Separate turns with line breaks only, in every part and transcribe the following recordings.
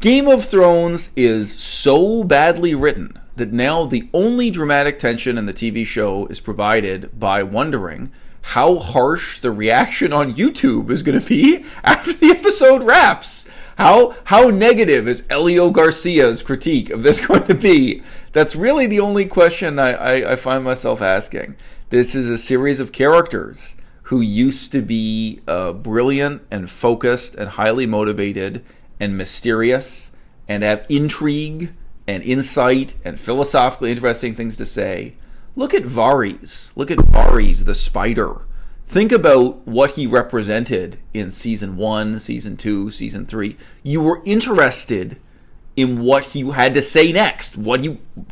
Game of Thrones is so badly written that now the only dramatic tension in the TV show is provided by wondering how harsh the reaction on YouTube is going to be after the episode wraps. How negative is Elio Garcia's critique of this going to be? That's really the only question I find myself asking. This is a series of characters who used to be brilliant and focused and highly motivated and mysterious and have intrigue and insight and philosophically interesting things to say. Look at Varys. Look at Varys the spider. Think about what he represented in Season 1, Season 2, Season 3. You were interested in what he had to say next.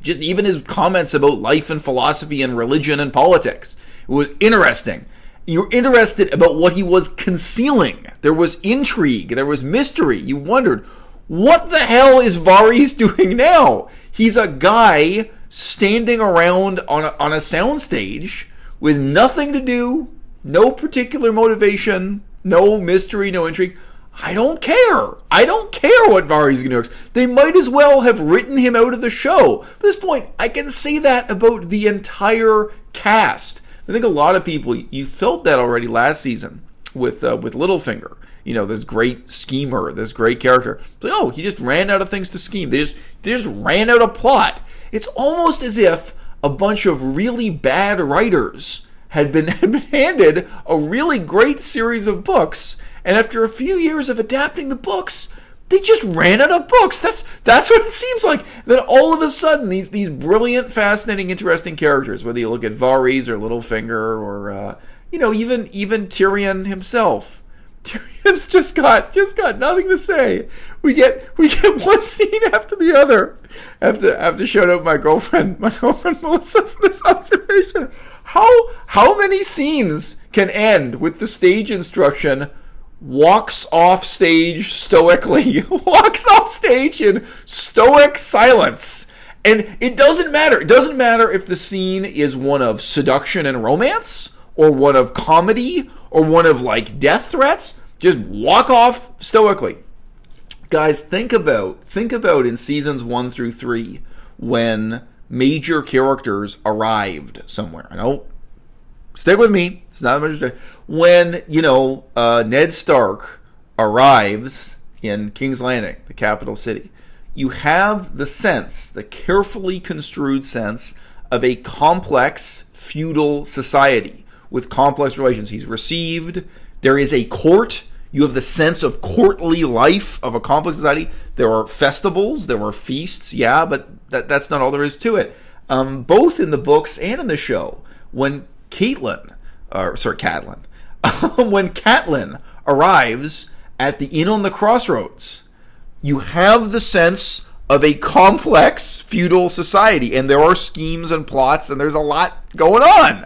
Just even his comments about life and philosophy and religion and politics. It was interesting. You're interested about what he was concealing. There was intrigue. There was mystery. You wondered, what the hell is Varys doing now? He's a guy standing around on a soundstage with nothing to do, no particular motivation, no mystery, no intrigue. I don't care. I don't care what Varys is going to do. They might as well have written him out of the show. At this point, I can say that about the entire cast. I think a lot of people, you felt that already last season with Littlefinger. You know, this great schemer, this great character. It's like, oh, he just ran out of things to scheme. They just ran out of plot. It's almost as if a bunch of really bad writers had been handed a really great series of books, and after a few years of adapting the books, they just ran out of books. That's what it seems like. Then all of a sudden, these brilliant, fascinating, interesting characters, whether you look at Varys or Littlefinger or even Tyrion himself. Tyrion's just got nothing to say. We get one scene after the other. I have to shout out my girlfriend Melissa for this observation. How many scenes can end with the stage instruction, walks off stage stoically, walks off stage in stoic silence? And it doesn't matter. It doesn't matter if the scene is one of seduction and romance, or one of comedy, or one of like death threats. Just walk off stoically. Guys, think about in seasons 1 through 3 when major characters arrived somewhere. I know, stick with me. It's not much. When Ned Stark arrives in King's Landing, the capital city, you have the carefully construed sense of a complex feudal society with complex relations. He's received. There is a court. You have the sense of courtly life of a complex society. There are festivals. There are feasts. Yeah, but that's not all there is to it. Both in the books and in the show, when Catelyn arrives at the Inn on the Crossroads, you have the sense of a complex feudal society, and there are schemes and plots, and there's a lot going on.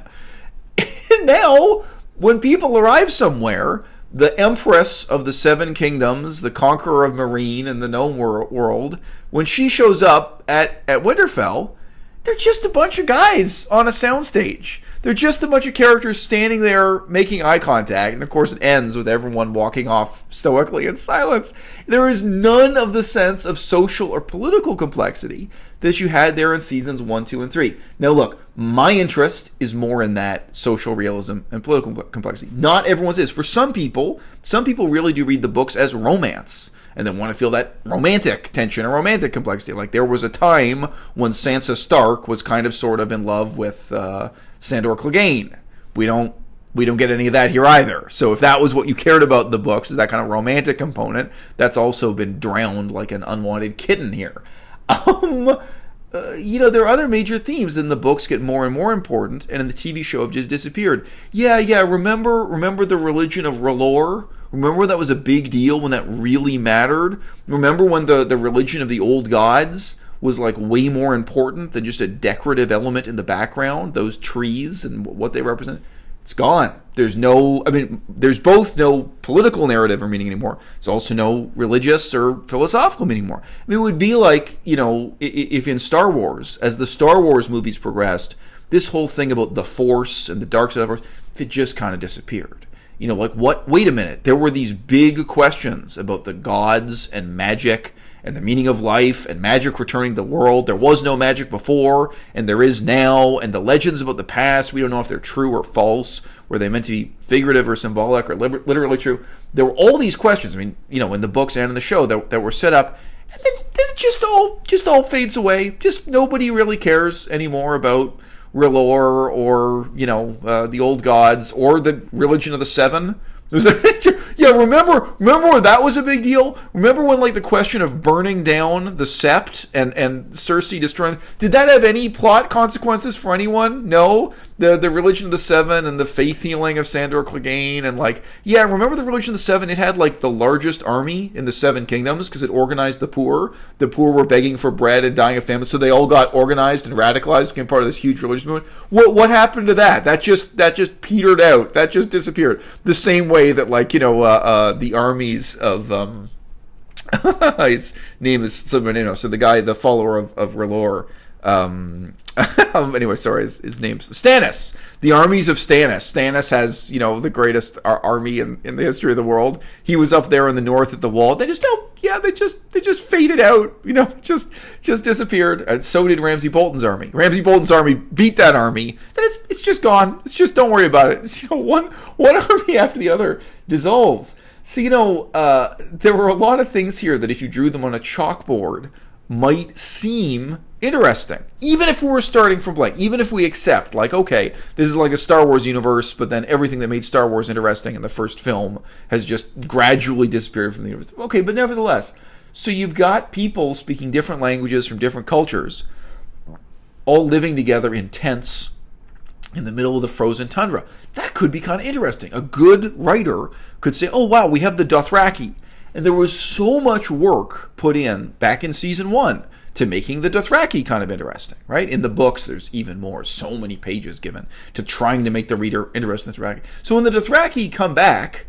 And now, when people arrive somewhere, the Empress of the Seven Kingdoms, the Conqueror of Meereen and the Gnome World, when she shows up at Winterfell, they're just a bunch of guys on a soundstage. They're just a bunch of characters standing there making eye contact. And of course it ends with everyone walking off stoically in silence. There is none of the sense of social or political complexity that you had there in seasons 1, 2, and 3. Now look, my interest is more in that social realism and political complexity. Not everyone's is. For some people really do read the books as romance, and then want to feel that romantic tension or romantic complexity. Like there was a time when Sansa Stark was kind of sort of in love with Sandor Clegane. We don't get any of that here either. So if that was what you cared about in the books, is that kind of romantic component, that's also been drowned like an unwanted kitten here. There are other major themes in the books get more and more important, and in the TV show have just disappeared. Yeah. Remember the religion of R'hllor? Remember that was a big deal when that really mattered? Remember when the religion of the old gods was like way more important than just a decorative element in the background? Those trees and what they represent? It's gone. There's both no political narrative or meaning anymore. There's also no religious or philosophical meaning anymore. It would be like, if in Star Wars, as the Star Wars movies progressed, this whole thing about the Force and the dark side of the Force, it just kind of disappeared. like what, wait a minute, there were these big questions about the gods and magic and the meaning of life and magic returning to the world. There was no magic before and there is now, and the legends about the past, we don't know if they're true or false. Were they meant to be figurative or symbolic or literally true? There were all these questions, in the books and in the show that were set up, and then it just all fades away. Just nobody really cares anymore about R'hllor or, the old gods or the religion of the Seven. Yeah, remember when that was a big deal? Remember when, the question of burning down the Sept and Cersei destroying... Did that have any plot consequences for anyone? No? The religion of the Seven and the faith healing of Sandor Clegane and, remember the religion of the Seven? It had, the largest army in the Seven Kingdoms because it organized the poor. The poor were begging for bread and dying of famine, so they all got organized and radicalized, became part of this huge religious movement. What happened to that? That just petered out. That just disappeared. The same way that, the armies of his name is Silverino, so the follower of R'hllor, anyway, sorry, his name's Stannis. The armies of Stannis. Stannis has, the greatest army in the history of the world. He was up there in the north at the wall. They just faded out, just disappeared. And so did Ramsay Bolton's army. Ramsay Bolton's army beat that army. Then it's just gone. It's just, don't worry about it. It's, one army after the other dissolves. So, there were a lot of things here that if you drew them on a chalkboard might seem interesting. Even if we were starting from blank, even if we accept, okay, this is like a Star Wars universe, but then everything that made Star Wars interesting in the first film has just gradually disappeared from the universe. Okay, but nevertheless, so you've got people speaking different languages from different cultures, all living together in tents in the middle of the frozen tundra. That could be kind of interesting. A good writer could say, oh wow, we have the Dothraki. And there was so much work put in back in season 1 to making the Dothraki kind of interesting, right? In the books, there's even more. So many pages given to trying to make the reader interested in the Dothraki. So when the Dothraki come back,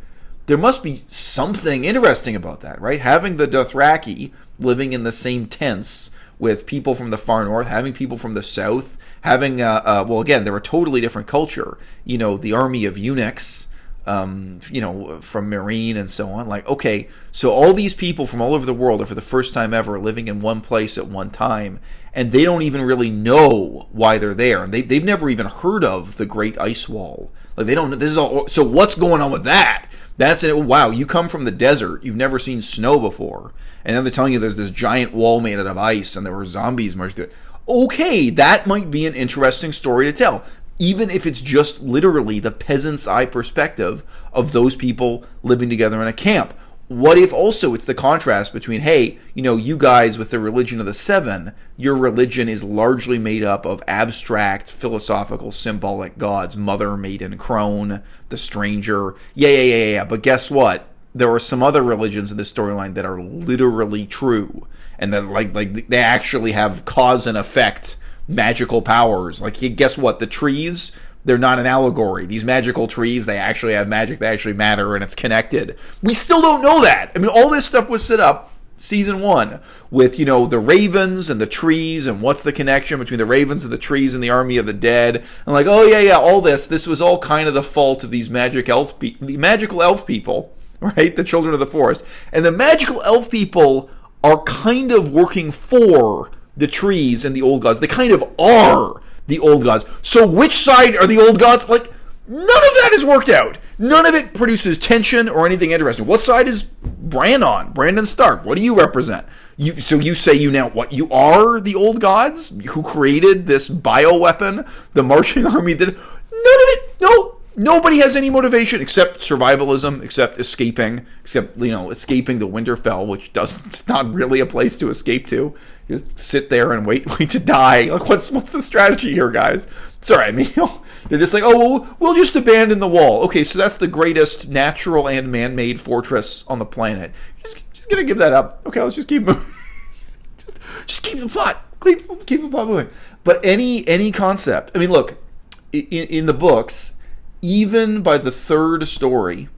there must be something interesting about that, right? Having the Dothraki living in the same tents with people from the far north, having people from the south, having, again, they're a totally different culture. The army of eunuchs, from Meereen and so on. Okay, so all these people from all over the world are for the first time ever living in one place at one time, and they don't even really know why they're there. And they've never even heard of the Great Ice Wall. They don't. This is all. So what's going on with that? That's it. Wow, you come from the desert. You've never seen snow before, and then they're telling you there's this giant wall made out of ice, and there were zombies marching through it. Okay, that might be an interesting story to tell. Even if it's just literally the peasant's eye perspective of those people living together in a camp. What if also it's the contrast between, hey, you guys with the religion of the Seven, your religion is largely made up of abstract, philosophical, symbolic gods, mother, maiden, crone, the stranger. Yeah. But guess what? There are some other religions in this storyline that are literally true. And that they actually have cause and effect magical powers. Guess what? The trees, they're not an allegory. These magical trees, they actually have magic, they actually matter, and it's connected. We still don't know that. All this stuff was set up season 1 with, the ravens and the trees, and what's the connection between the ravens and the trees and the army of the dead. And all this was all kind of the fault of these magical elf people, right? The children of the forest. And the magical elf people are kind of working for the trees and the old gods. They kind of are the old gods. So which side are the old gods? None of that is worked out. None of it produces tension or anything interesting. What side is Bran on? Brandon Stark. What do you represent? So you say you are the old gods who created this bioweapon, the marching army that... None of it. No. Nobody has any motivation except survivalism, except escaping the Winterfell, which it's not really a place to escape to. Just sit there and wait to die. What's the strategy here, guys? Sorry, they're just we'll just abandon the wall. Okay, so that's the greatest natural and man-made fortress on the planet. Just gonna give that up. Okay, let's just keep moving. just keep the plot. Keep the plot moving. But any concept. Look, in the books, even by the third story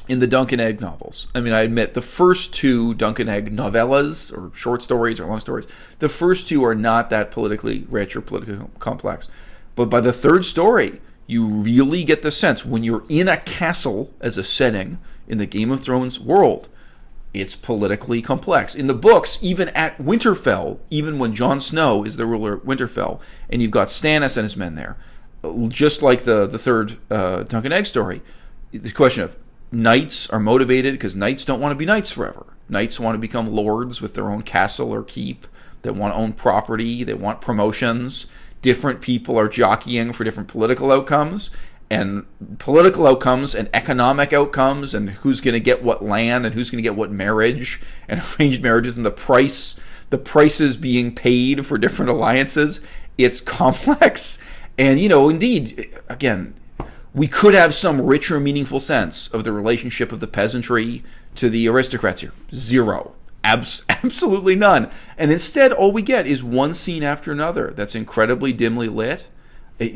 in the Dunk and Egg novels, I admit the first 2 Dunk and Egg novellas, or short stories or long stories, the first 2 are not that politically rich or politically complex. But by the third story, you really get the sense when you're in a castle as a setting in the Game of Thrones world, it's politically complex. In the books, even at Winterfell, even when Jon Snow is the ruler of Winterfell, and you've got Stannis and his men there, just like the third Dunk and Egg story, the question of knights are motivated because knights don't want to be knights forever. Knights want to become lords with their own castle or keep. They want to own property. They want promotions. Different people are jockeying for different political outcomes. And political outcomes and economic outcomes and who's going to get what land and who's going to get what marriage and arranged marriages and the prices being paid for different alliances. It's complex. And, indeed, again, we could have some richer, meaningful sense of the relationship of the peasantry to the aristocrats here. Zero. Absolutely none. And instead, all we get is one scene after another that's incredibly dimly lit,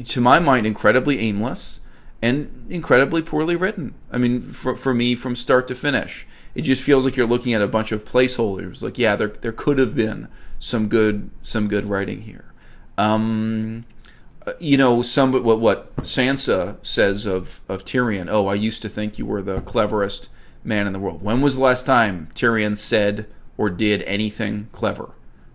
to my mind, incredibly aimless, and incredibly poorly written. I mean, for me, from start to finish, it just feels like you're looking at a bunch of placeholders. Like, yeah, there could have been some good writing here. What Sansa says of Tyrion. Oh, I used to think you were the cleverest man in the world. When was the last time Tyrion said or did anything clever?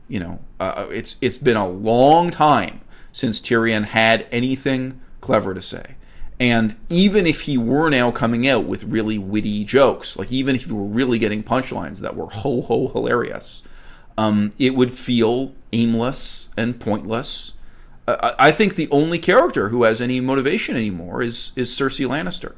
It's been a long time since Tyrion had anything clever to say. And even if he were now coming out with really witty jokes, like even if he were really getting punchlines that were ho-ho hilarious, it would feel aimless and pointless. I think the only character who has any motivation anymore is Cersei Lannister,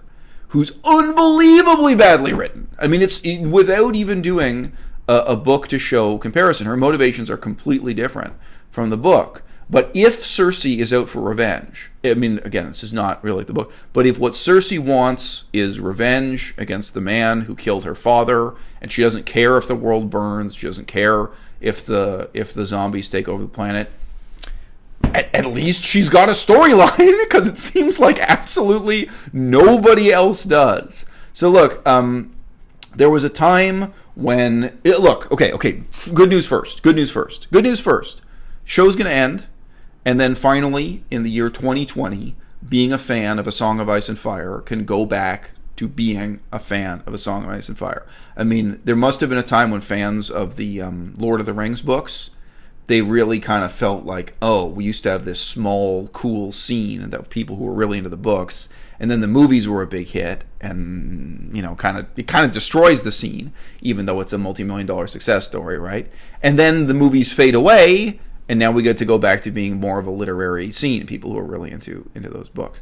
who's unbelievably badly written. I mean, it's without even doing a book to show comparison. Her motivations are completely different from the book. But if Cersei is out for revenge, I mean, again, this is not really the book, but if what Cersei wants is revenge against the man who killed her father, and she doesn't care if the world burns, she doesn't care if the zombies take over the planet, at least she's got a storyline, because it seems like absolutely nobody else does. So look, there was a time when... Okay, good news first. Show's going to end. And then finally, in the year 2020, being a fan of A Song of Ice and Fire can go back to being a fan of A Song of Ice and Fire. I mean, there must have been a time when fans of the Lord of the Rings books, they really kind of felt like, oh, we used to have this small, cool scene that people who were really into the books, and then the movies were a big hit, and it kind of destroys the scene, even though it's a multi-million-dollar success story, right? And then the movies fade away. And now we get to go back to being more of a literary scene, people who are really into those books.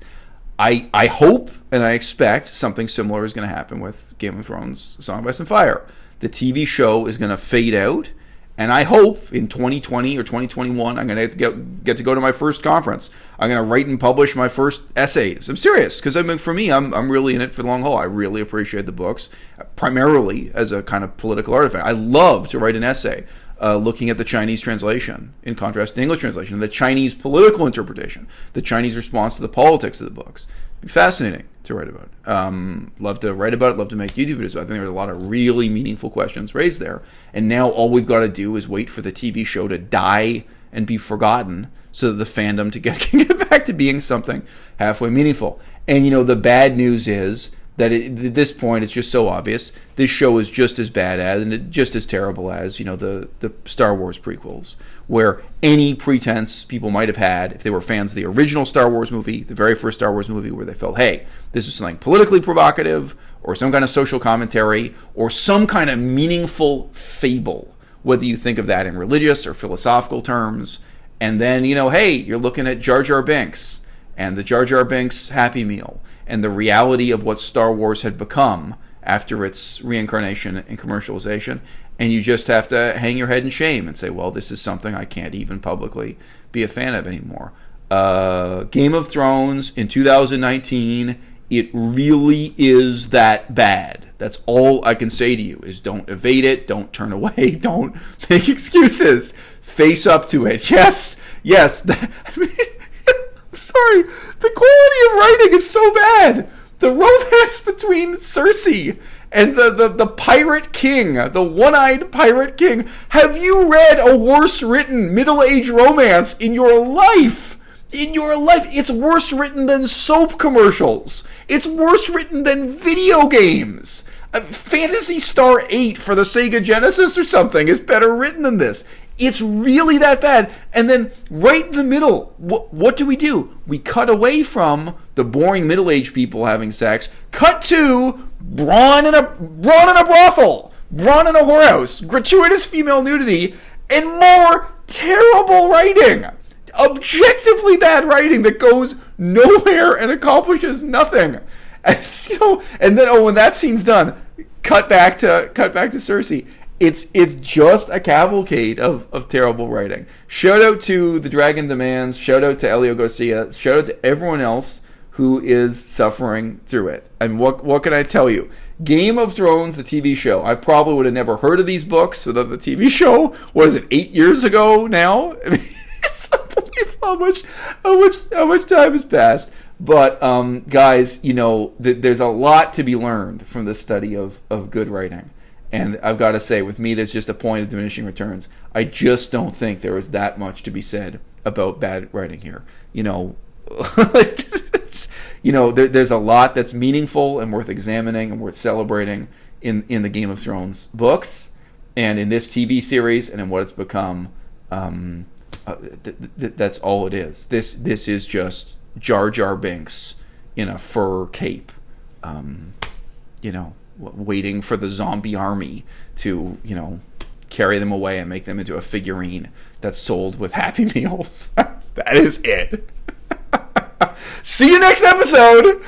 I hope and I expect something similar is going to happen with Game of Thrones, Song of Ice and Fire. The TV show is going to fade out, and I hope in 2020 or 2021 I'm going to get to go to my first conference. I'm going to write and publish my first essays. I'm serious, because for me, I'm really in it for the long haul. I really appreciate the books, primarily as a kind of political artifact. I love to write an essay. Looking at the Chinese translation in contrast to the English translation, the Chinese political interpretation, the Chinese response to the politics of the books. It'd be fascinating to write about. Love to write about it, love to make YouTube videos. I think there's a lot of really meaningful questions raised there. And now all we've got to do is wait for the TV show to die and be forgotten so that the fandom can get back to being something halfway meaningful. And, the bad news is that at this point, it's just so obvious. This show is just as bad as and just as terrible as, the Star Wars prequels, where any pretense people might have had, if they were fans of the original Star Wars movie, the very first Star Wars movie, where they felt, hey, this is something politically provocative, or some kind of social commentary, or some kind of meaningful fable, whether you think of that in religious or philosophical terms. And then, hey, you're looking at Jar Jar Binks and the Jar Jar Binks Happy Meal, and the reality of what Star Wars had become after its reincarnation and commercialization, and you just have to hang your head in shame and say, well, this is something I can't even publicly be a fan of anymore. Game of Thrones in 2019, it really is that bad. That's all I can say to you, is don't evade it, don't turn away, don't make excuses. Face up to it. Yes. Sorry, the quality of writing is so bad. The romance between Cersei and the pirate king, the one-eyed pirate king. Have you read a worse written middle-aged romance in your life? in your life. It's worse written than soap commercials. It's worse written than video games. Phantasy Star 8 for the Sega Genesis or something is better written than this. It's really that bad. And then right in the middle, what do? We cut away from the boring middle-aged people having sex, cut to brawn in a brothel, brawn in a whorehouse, gratuitous female nudity, and more terrible writing. Objectively bad writing that goes nowhere and accomplishes nothing. And then when that scene's done, cut back to Cersei. It's just a cavalcade of terrible writing. Shout out to The Dragon Demands. Shout out to Elio Garcia. Shout out to everyone else who is suffering through it. And what can I tell you? Game of Thrones, the TV show. I probably would have never heard of these books without the TV show. What is it, 8 years ago now? I mean, it's unbelievable how much time has passed. But guys, there's a lot to be learned from the study of good writing. And I've got to say, with me, there's just a point of diminishing returns. I just don't think there is that much to be said about bad writing here. There's a lot that's meaningful and worth examining and worth celebrating in the Game of Thrones books and in this TV series and in what it's become. That's all it is. This is just Jar Jar Binks in a fur cape, waiting for the zombie army to, carry them away and make them into a figurine that's sold with Happy Meals. That is it. See you next episode!